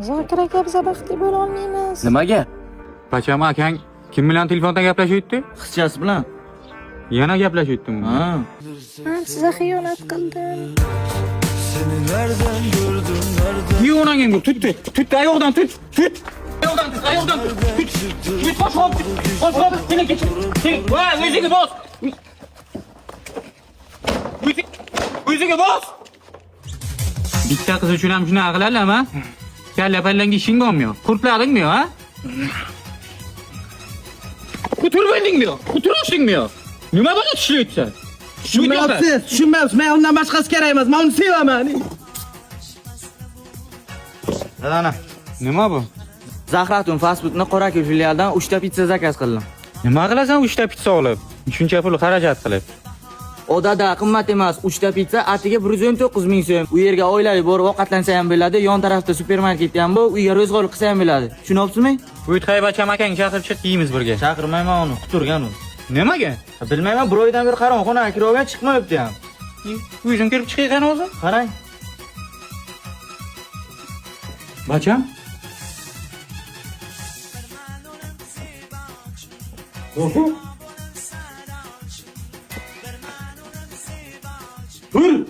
Zokir aka biz baxtli bo'la olmaymiz. Nimaga? Bacham akang kim bilan telefonda gaplashyapti? Qizchasi bilan. Yana gaplashyaptimi? Ha. Men sizga xiyonat qildim. Yo'nangga tut, oyoqdan tut. Oyoqdan tut. Bosh, seni kech. Voy, o'ziga bos. O'ziga bos. Bitta qiz uchun ham shunaqa qiladimi? Kalla pallanga ishing bormi? Qurtladingmi, ha? Kuturmadingmi? Kuturashdingmi? Nima bilan ishlayapsan? Tushunmayapsiz. Men undan boshqasi kerak emas. Men uni sevaman. Ana. Nima bu? Zahratun fast foodni Qorako'l filialidan 3 ta pitsa zakaz qildim. Nima qilasan 3 ta pitsa olib? Shuncha pul xarajat qilib. Odada qimmat emas, 3 ta pitsa atiga 119 ming so'm. U yerga oilaviy borib ovqatlansa ham bo'ladi, yon tarafda supermarket ham bor, uyga ro'zg'or qilsa ham bo'ladi. Tushunyapsizmi? O'tqay bacham akang chaqirib chiq, yeymiz birga. Chaqirmayman uni, quturgan u. Nimaga? Bilmayman, bir oydan beri qarang, xonaga kirib chiqmayapti ham. O'zing kirib chiqaysan o'zi? Qarang. Bacham? Oho. Dur.